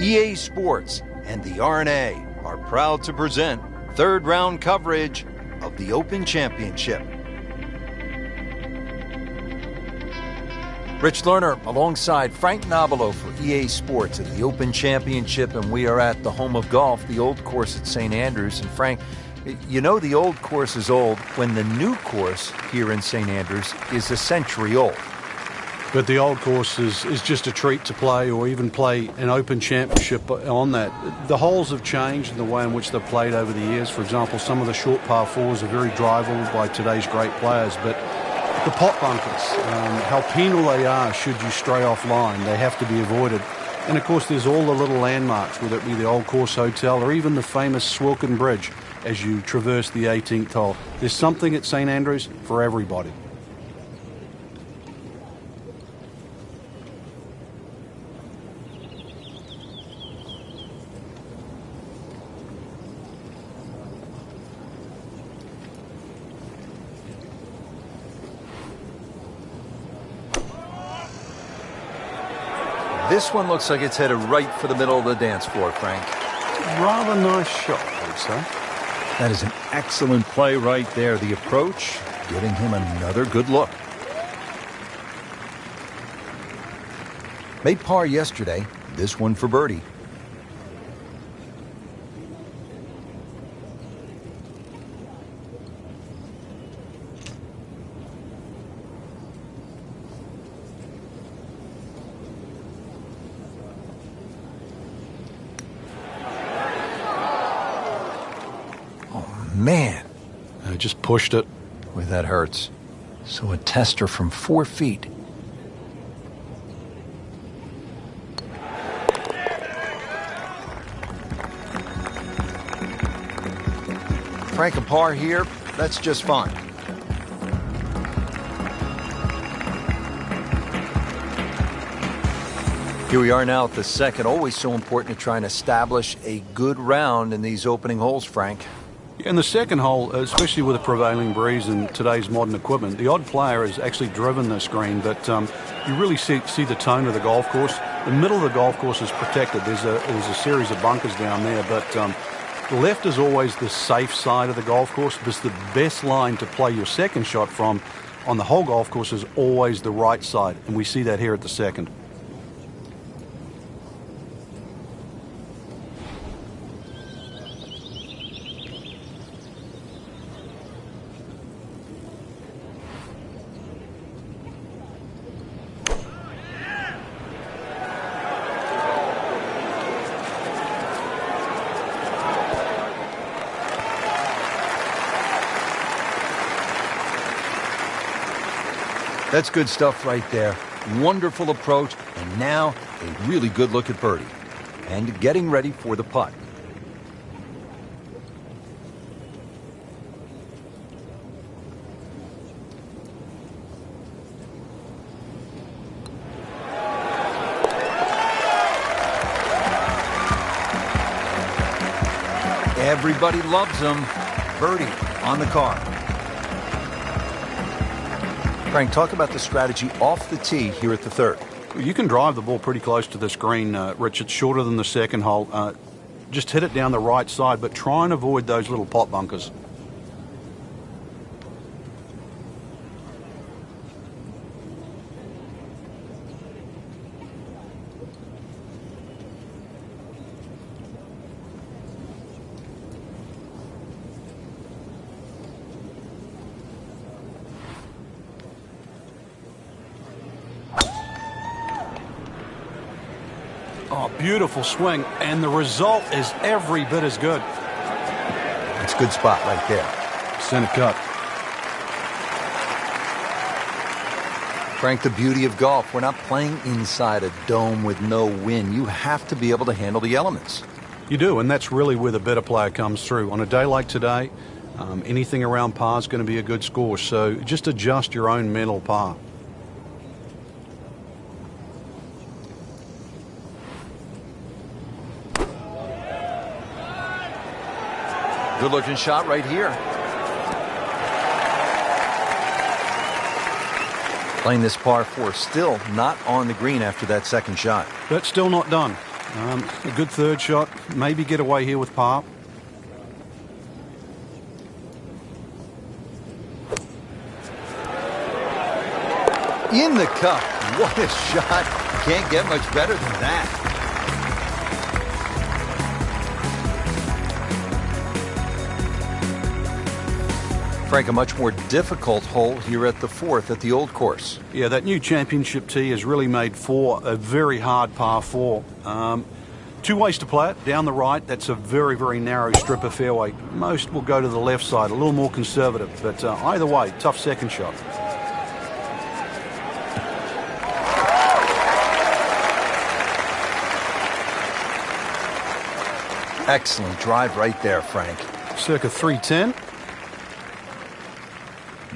EA Sports and the RNA are proud to present third round coverage of the Open Championship. Rich Lerner alongside Frank Nobilo for EA Sports at the Open Championship, and we are at the home of golf, the old course at St. Andrews. And Frank, you know the old course is old when the new course here in St. Andrews is a century old. But the old course is just a treat to play, or even play an Open Championship on that. The holes have changed in the way in which they've played over the years. For example, some of the short par fours are very drivable by today's great players, but the pot bunkers, how penal they are should you stray off line. They have to be avoided. And of course there's all the little landmarks, whether it be the Old Course Hotel or even the famous Swilken Bridge as you traverse the 18th hole. There's something at St. Andrews for everybody. This one looks like it's headed right for the middle of the dance floor, Frank. Rather nice shot, I would say. That is an excellent play right there. The approach, giving him another good look. Made par yesterday, this one for birdie. Man, I just pushed it. Boy, that hurts. So a tester from 4 feet. Frank, a par here, that's just fine. Here we are now at the second. Always so important to try and establish a good round in these opening holes, Frank. In the second hole, especially with a prevailing breeze and today's modern equipment, the odd player has actually driven this green, but you really see the tone of the golf course. The middle of the golf course is protected. There's a series of bunkers down there, but the left is always the safe side of the golf course, because the best line to play your second shot from on the whole golf course is always the right side, and we see that here at the second. That's good stuff right there. Wonderful approach, and now a really good look at birdie. And getting ready for the putt. Everybody loves him. Birdie on the card. Frank, talk about the strategy off the tee here at the third. You can drive the ball pretty close to this green, Rich. It's shorter than the second hole. Just hit it down the right side, but try and avoid those little pot bunkers. Oh, beautiful swing, and the result is every bit as good. It's a good spot right there. Center cut. Frank, the beauty of golf, we're not playing inside a dome with no wind. You have to be able to handle the elements. You do, and that's really where the better player comes through. On a day like today, anything around par is going to be a good score, so just adjust your own mental par. Good looking shot right here. Playing this par 4, still not on the green after that second shot. But still not done. A good third shot. Maybe get away here with par. In the cup. What a shot. Can't get much better than that. Frank, a much more difficult hole here at the 4th at the Old Course. Yeah, that new championship tee has really made 4 a very hard par 4. 2 ways to play it. Down the right, that's a very, very narrow strip of fairway. Most will go to the left side, a little more conservative. But either way, tough second shot. Excellent drive right there, Frank. Circa 310.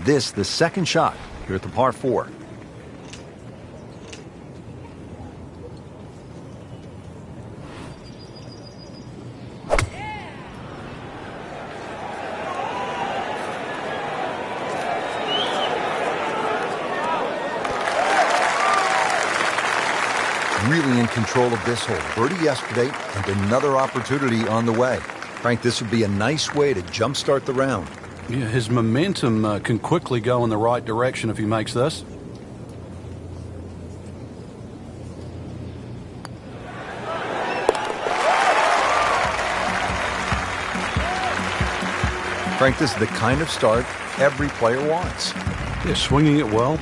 This, the second shot here at the par 4. Really in control of this hole. Birdie yesterday and another opportunity on the way. Frank, this would be a nice way to jumpstart the round. Yeah, his momentum can quickly go in the right direction if he makes this. Frank, this is the kind of start every player wants. Yeah, swinging it well.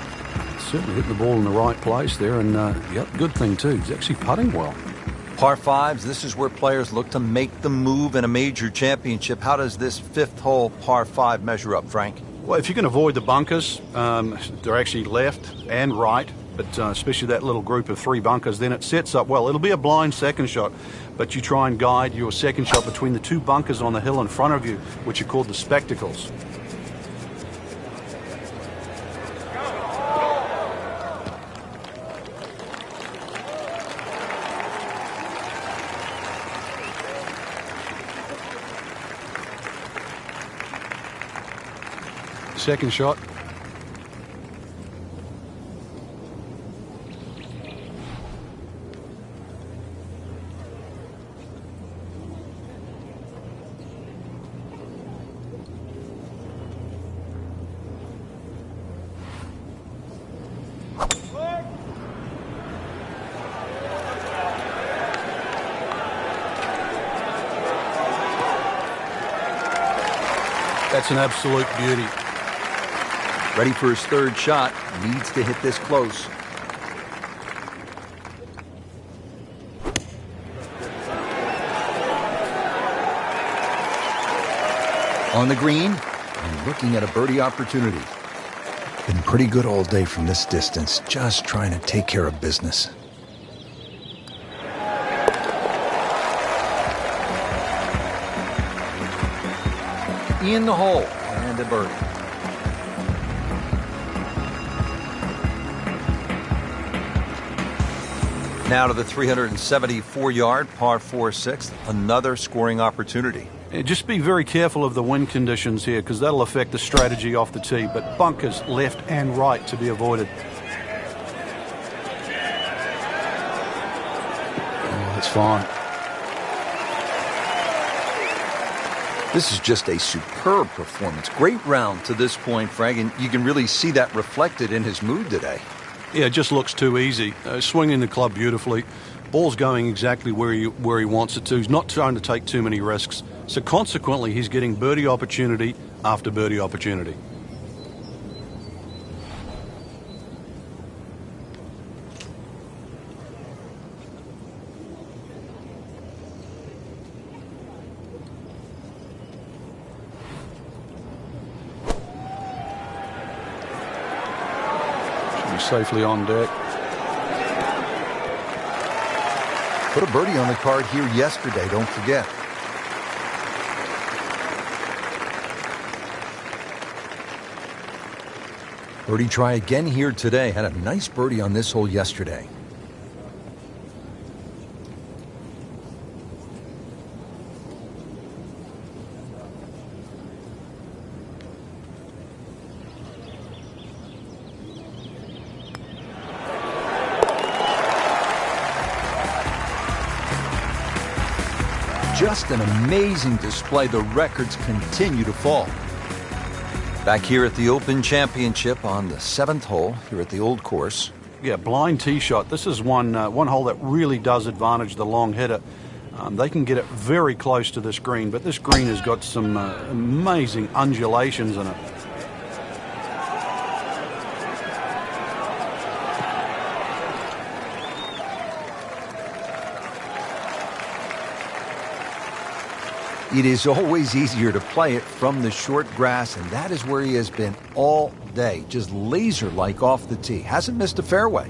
Certainly hitting the ball in the right place there. And, yep, good thing, too. He's actually putting well. Par 5s, this is where players look to make the move in a major championship. How does this 5th hole par 5 measure up, Frank? Well, if you can avoid the bunkers, they're actually left and right, but especially that little group of 3 bunkers, then it sets up well. It'll be a blind second shot, but you try and guide your second shot between the 2 bunkers on the hill in front of you, which are called the spectacles. Second shot. That's an absolute beauty. Ready for his 3rd shot. Needs to hit this close. On the green and looking at a birdie opportunity. Been pretty good all day from this distance. Just trying to take care of business. In the hole and a birdie. Now to the 374-yard par 4/6, another scoring opportunity. Just be very careful of the wind conditions here because that'll affect the strategy off the tee, but bunkers left and right to be avoided. Oh, that's fine. This is just a superb performance. Great round to this point, Frank, and you can really see that reflected in his mood today. Yeah, it just looks too easy. Swinging the club beautifully. Ball's going exactly where he wants it to. He's not trying to take too many risks. So consequently, he's getting birdie opportunity after birdie opportunity. Safely on deck. Put a birdie on the card here yesterday, don't forget. Birdie try again here today. Had a nice birdie on this hole yesterday. just an amazing display. The records continue to fall. Back here at the Open Championship on the 7th hole here at the Old Course. Yeah, blind tee shot. This is one hole that really does advantage the long hitter. They can get it very close to this green, but this green has got some amazing undulations in it. It is always easier to play it from the short grass, and that is where he has been all day, just laser-like off the tee. Hasn't missed a fairway.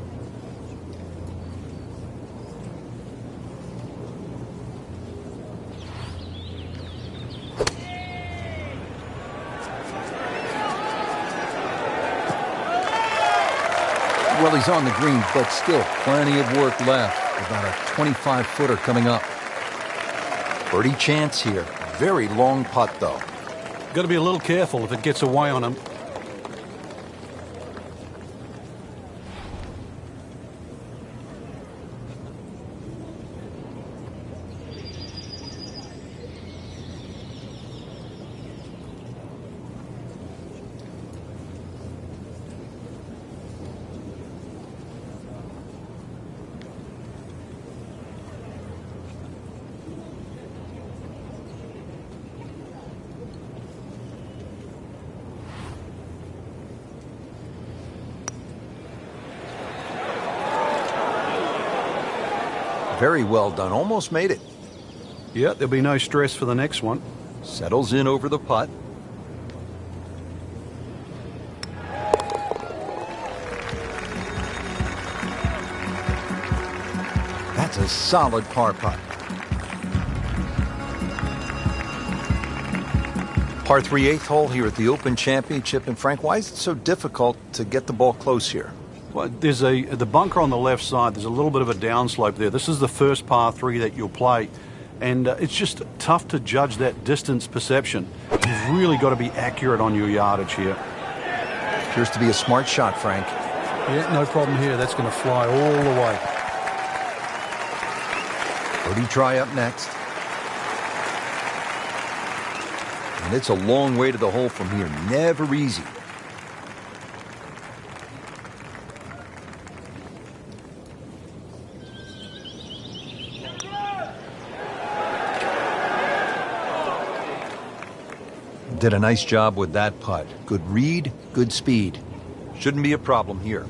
Well, he's on the green, but still plenty of work left. About a 25-footer coming up. Birdie chance here. Very long putt, though. Got to be a little careful if it gets away on him. Very well done. Almost made it. Yeah, there'll be no stress for the next one. Settles in over the putt. That's a solid par putt. Par 3 8th hole here at the Open Championship. And Frank, why is it so difficult to get the ball close here? Well, there's the bunker on the left side. There's a little bit of a downslope there. This is the first par 3 that you'll play, and it's just tough to judge that distance perception. You've really got to be accurate on your yardage here. Appears to be a smart shot, Frank. Yeah, no problem here. That's going to fly all the way. Birdie try up next. And it's a long way to the hole from here. Never easy. Did a nice job with that putt. Good read, good speed. Shouldn't be a problem here.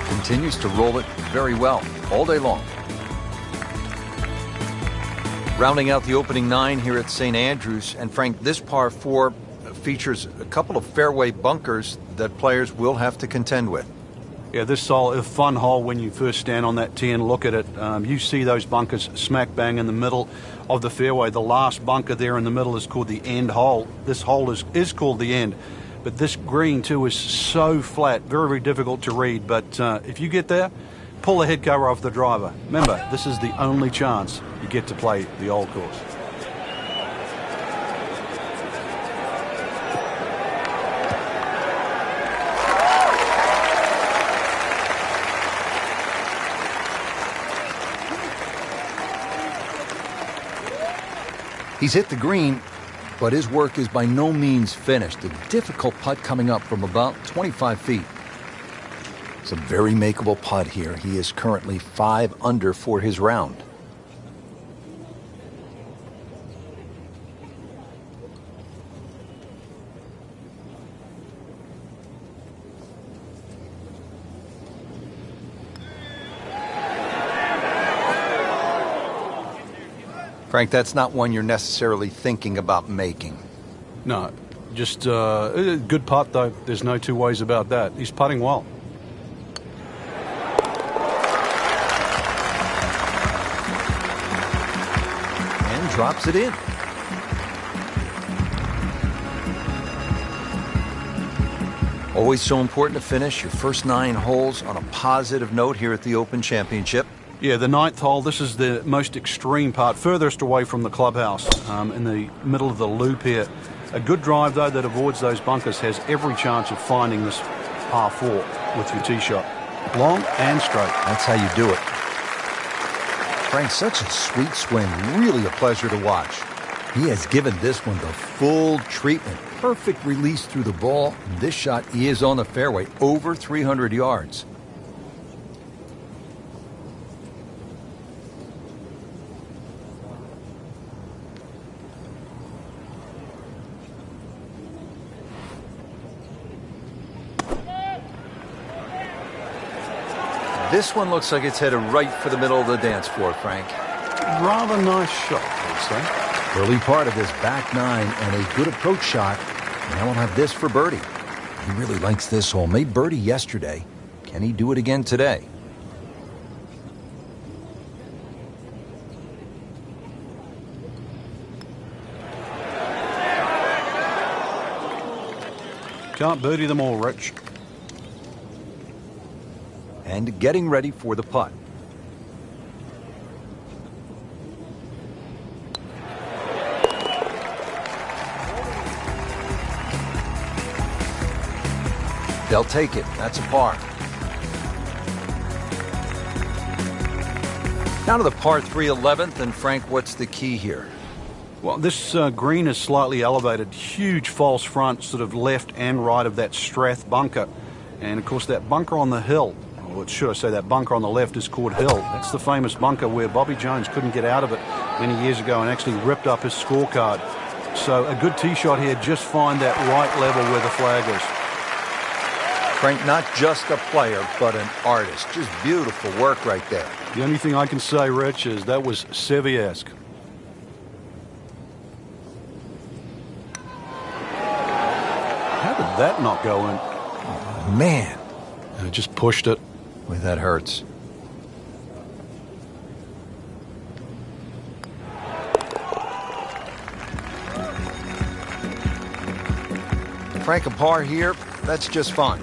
Continues to roll it very well all day long. Rounding out the opening 9 here at St. Andrews. And Frank, this par 4 features a couple of fairway bunkers that players will have to contend with. Yeah, this is a fun hole when you first stand on that tee and look at it. You see those bunkers smack bang in the middle of the fairway. The last bunker there in the middle is called the end hole. This hole is called the end. But this green, too, is so flat, very, very difficult to read. But if you get there, pull the head cover off the driver. Remember, this is the only chance you get to play the Old Course. He's hit the green, but his work is by no means finished. A difficult putt coming up from about 25 feet. It's a very makeable putt here. He is currently 5 under for his round. Frank, that's not one you're necessarily thinking about making. No, just a good putt, though. There's no two ways about that. He's putting well. And drops it in. Always so important to finish your first 9 holes on a positive note here at the Open Championship. Yeah, the 9th hole, this is the most extreme part, furthest away from the clubhouse, in the middle of the loop here. A good drive, though, that avoids those bunkers has every chance of finding this par 4 with your tee shot. Long and straight. That's how you do it. Frank, such a sweet swing. Really a pleasure to watch. He has given this one the full treatment. Perfect release through the ball. This shot is on the fairway, over 300 yards. This one looks like it's headed right for the middle of the dance floor, Frank. Rather nice shot, I'd say. Early part of this back 9 and a good approach shot. Now we'll have this for birdie. He really likes this hole. Made birdie yesterday. Can he do it again today? Can't birdie them all, Rich. And getting ready for the putt. They'll take it. That's a par. Now to the par 3 11th, and Frank, what's the key here? Well, this green is slightly elevated. Huge false front, sort of left and right of that Strath bunker. And, of course, that bunker on the hill, or should I say that bunker on the left is called Hill. That's the famous bunker where Bobby Jones couldn't get out of it many years ago and actually ripped up his scorecard. So a good tee shot here, just find that right level where the flag is. Frank, not just a player, but an artist. Just beautiful work right there. The only thing I can say, Rich, is that was Seve-esque. How did that not go in? Oh, man. I just pushed it. Boy, that hurts. Frank, a par here, that's just fine.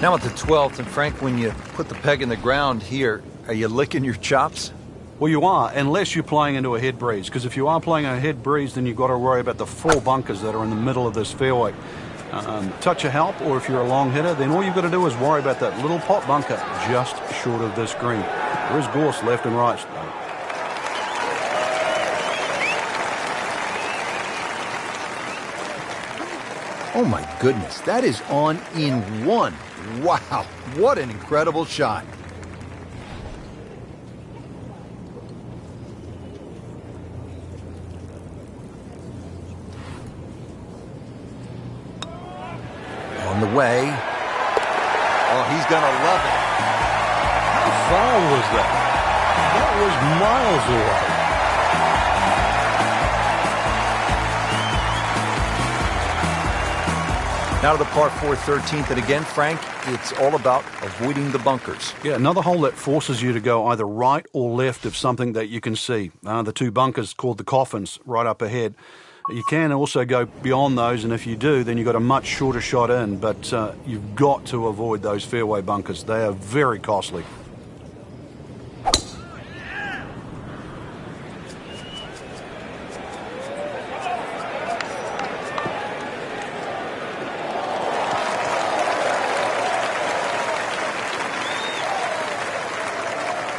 Now at the 12th, and Frank, when you put the peg in the ground here, are you licking your chops? Well, you are, unless you're playing into a head breeze. Because if you are playing a head breeze, then you've got to worry about the 4 bunkers that are in the middle of this fairway. Touch of help, or if you're a long hitter, then all you've got to do is worry about that little pot bunker just short of this green. There is gorse left and right. Oh my goodness, that is on in 1. Wow, what an incredible shot. On the way. Oh, he's going to love it. How far was that? That was miles away. Now to the par 4 13th, and again, Frank, it's all about avoiding the bunkers. Yeah, another hole that forces you to go either right or left of something that you can see. The 2 bunkers called the coffins right up ahead. You can also go beyond those, and if you do, then you've got a much shorter shot in, but you've got to avoid those fairway bunkers. They are very costly.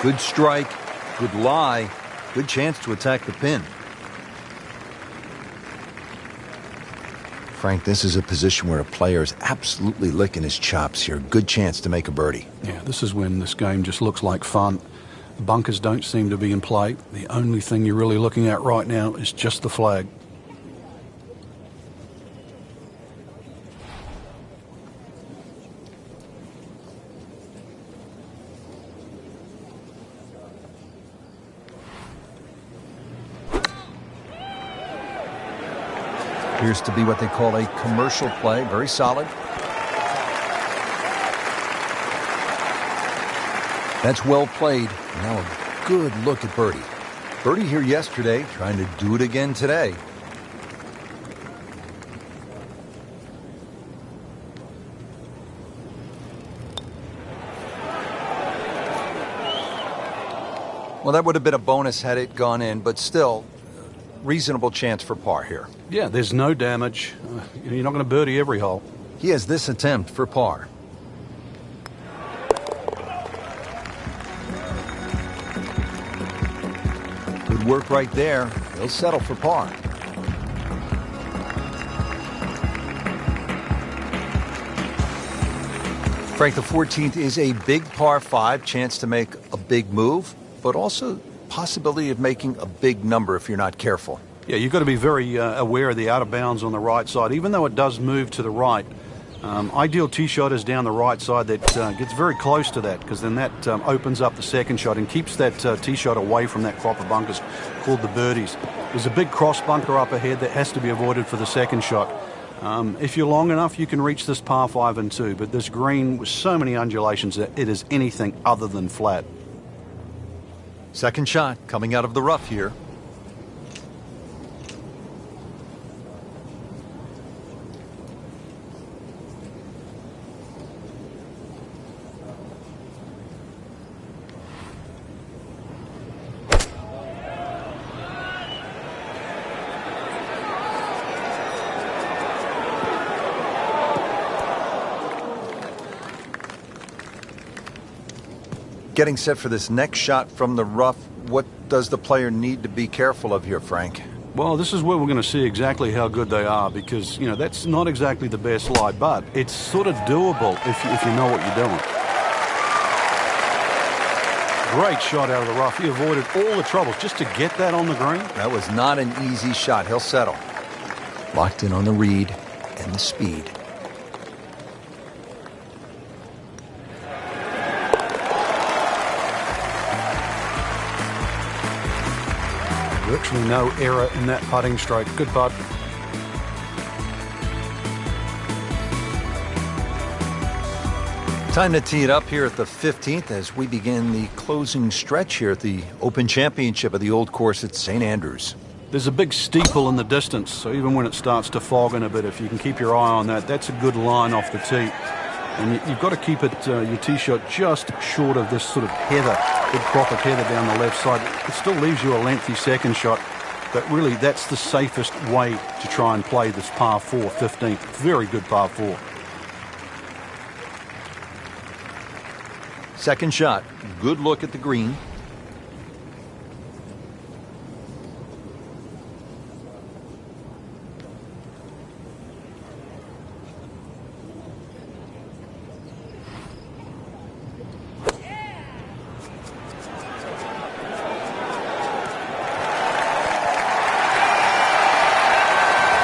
Good strike, good lie, good chance to attack the pin. Frank, this is a position where a player is absolutely licking his chops here. Good chance to make a birdie. Yeah, this is when this game just looks like fun. Bunkers don't seem to be in play. The only thing you're really looking at right now is just the flag. Appears to be what they call a commercial play. Very solid. That's well played. Now a good look at birdie. Birdie here yesterday, trying to do it again today. Well, that would have been a bonus had it gone in, but still, reasonable chance for par here. Yeah, there's no damage. You're not going to birdie every hole. He has this attempt for par. Good work right there. He'll settle for par. Frank, the 14th is a big par 5, chance to make a big move, but also possibility of making a big number if you're not careful. Yeah, you've got to be very aware of the out of bounds on the right side, even though it does move to the right. Ideal tee shot is down the right side that gets very close to that, because then that opens up the second shot and keeps that tee shot away from that crop of bunkers called the birdies. There's a big cross bunker up ahead that has to be avoided for the second shot. If you're long enough, you can reach this par 5 and 2, but this green with so many undulations that it is anything other than flat. Second shot coming out of the rough here. Getting set for this next shot from the rough, what does the player need to be careful of here, Frank? Well, this is where we're going to see exactly how good they are, because, you know, that's not exactly the best lie, but it's sort of doable if you know what you're doing. Great shot out of the rough. He avoided all the troubles just to get that on the green. That was not an easy shot. He'll settle. Locked in on the read and the speed. Virtually no error in that putting stroke. Good putt. Time to tee it up here at the 15th as we begin the closing stretch here at the Open Championship of the Old Course at St. Andrews. There's a big steeple in the distance, so even when it starts to fog in a bit, if you can keep your eye on that, that's a good line off the tee. And you've got to keep it your tee shot just short of this sort of heather, big crop of heather down the left side. It still leaves you a lengthy second shot, but really that's the safest way to try and play this par 4, 15th. Very good par 4. Second shot, good look at the green.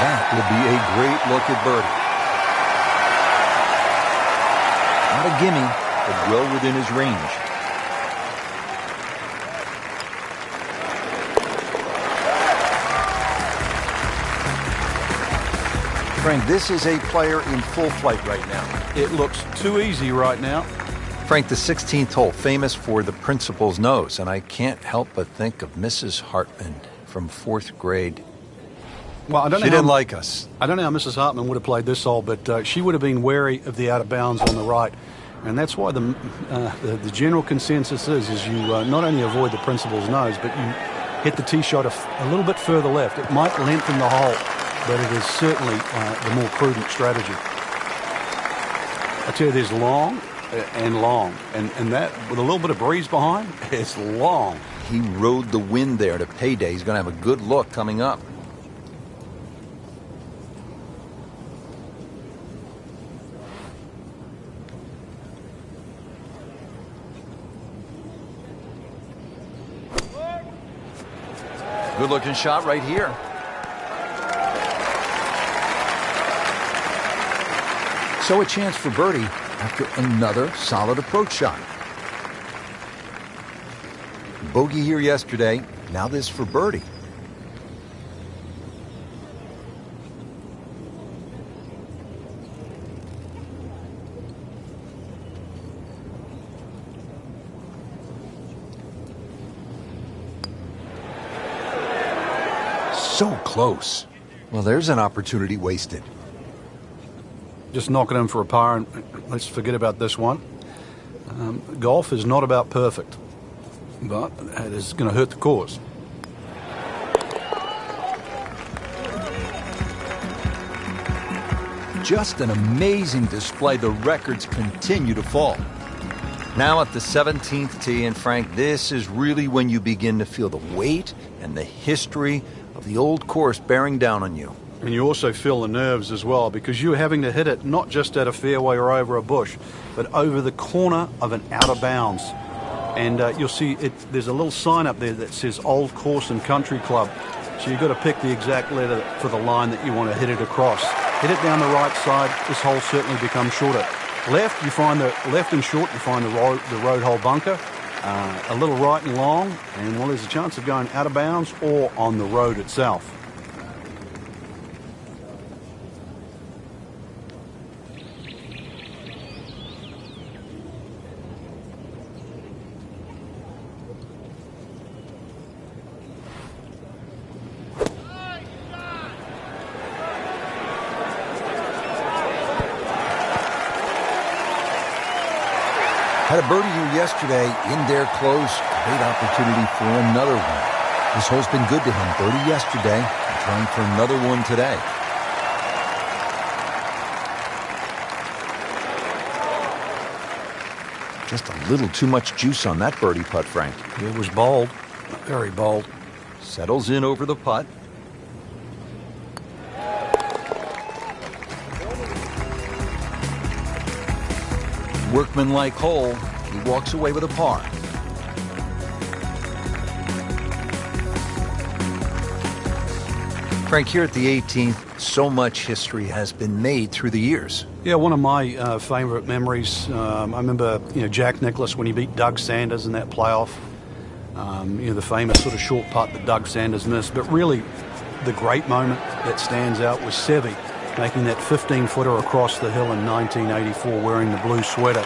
That will be a great look at birdie. Not a gimme, but well within his range. Frank, this is a player in full flight right now. It looks too easy right now. Frank, the 16th hole, famous for the principal's nose, and I can't help but think of Mrs. Hartman from 4th grade. Well, She didn't like us. I don't know how Mrs. Hartman would have played this hole, but she would have been wary of the out of bounds on the right. And that's why the general consensus is you not only avoid the principal's nose, but you hit the tee shot a little bit further left. It might lengthen the hole, but it is certainly the more prudent strategy. I tell you, there's long and long, and that with a little bit of breeze behind, it's long. He rode the wind there to payday. He's going to have a good look coming up. Good-looking shot right here. So a chance for birdie after another solid approach shot. Bogey here yesterday. Now this for birdie. So close. Well, there's an opportunity wasted. Just knock it in for a par, and let's forget about this one. Golf is not about perfect, but it is going to hurt the course. Just an amazing display. The records continue to fall. Now at the 17th tee, and Frank, this is really when you begin to feel the weight and the history of the old course bearing down on you. And you also feel the nerves as well, because you're having to hit it not just at a fairway or over a bush, but over the corner of an out of bounds. And you'll see there's a little sign up there that says Old Course and Country Club. So you've got to pick the exact letter for the line that you want to hit it across. Hit it down the right side, this hole certainly becomes shorter. Left, you find the left and short, you find the road hole bunker. A little right and long, and well, there's a chance of going out of bounds or on the road itself. Had a birdie here yesterday, in there close. Great opportunity for another one. This hole's been good to him. Birdie yesterday, and trying for another one today. Just a little too much juice on that birdie putt, Frank. It was bold, very bold. Settles in over the putt. Workmanlike hole. He walks away with a par. Frank, here at the 18th, so much history has been made through the years. Yeah, one of my favorite memories, I remember Jack Nicklaus when he beat Doug Sanders in that playoff. The famous sort of short putt that Doug Sanders missed. But really, the great moment that stands out was Seve making that 15-footer across the hill in 1984 wearing the blue sweater.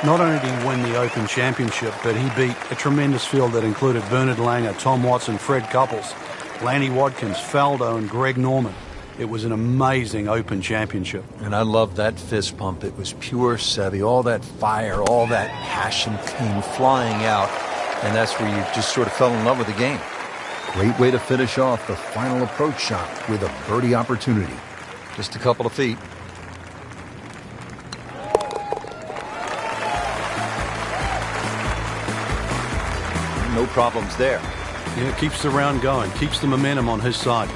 Not only did he win the Open Championship, but he beat a tremendous field that included Bernard Langer, Tom Watson, Fred Couples, Lanny Wadkins, Faldo, and Greg Norman. It was an amazing Open Championship. And I love that fist pump. It was pure Seve. All that fire, all that passion came flying out. And that's where you just sort of fell in love with the game. Great way to finish off the final approach shot with a birdie opportunity. Just a couple of feet. No problems there. Yeah, keeps the round going, keeps the momentum on his side.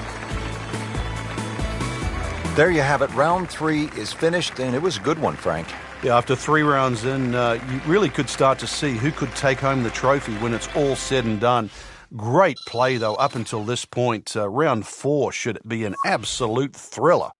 There you have it. Round 3 is finished, and it was a good one, Frank. Yeah, after 3 rounds in, you really could start to see who could take home the trophy when it's all said and done. Great play, though, up until this point. Round 4 should be an absolute thriller.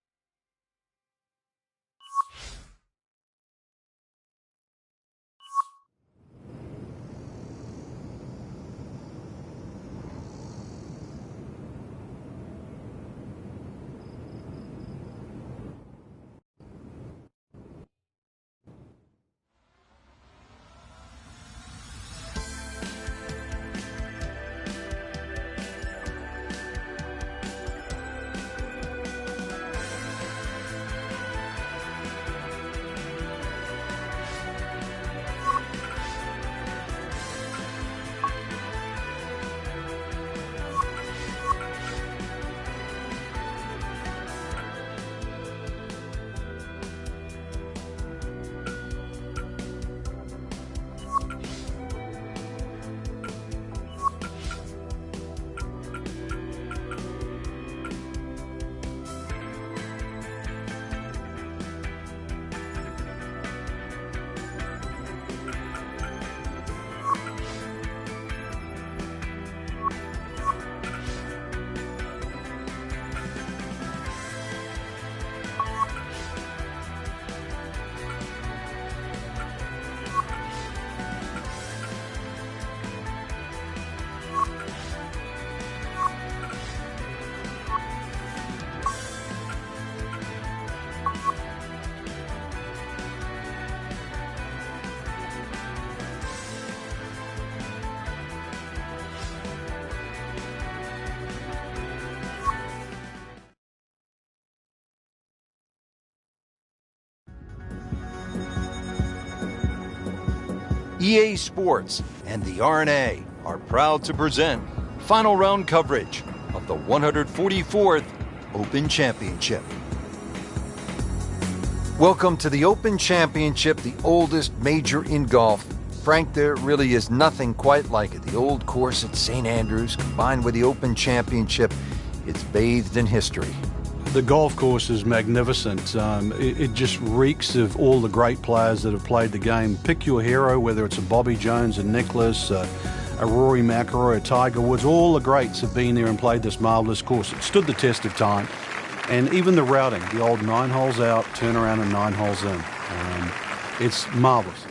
EA Sports and the R&A are proud to present final round coverage of the 144th Open Championship. Welcome to the Open Championship, the oldest major in golf. Frank, there really is nothing quite like it. The old course at St. Andrews combined with the Open Championship, it's bathed in history. The golf course is magnificent. It just reeks of all the great players that have played the game. Pick your hero, whether it's a Bobby Jones, a Nicklaus, a Rory McIlroy, a Tiger Woods. All the greats have been there and played this marvelous course. It stood the test of time. And even the routing, the old 9 holes out, turn around and 9 holes in. It's marvelous.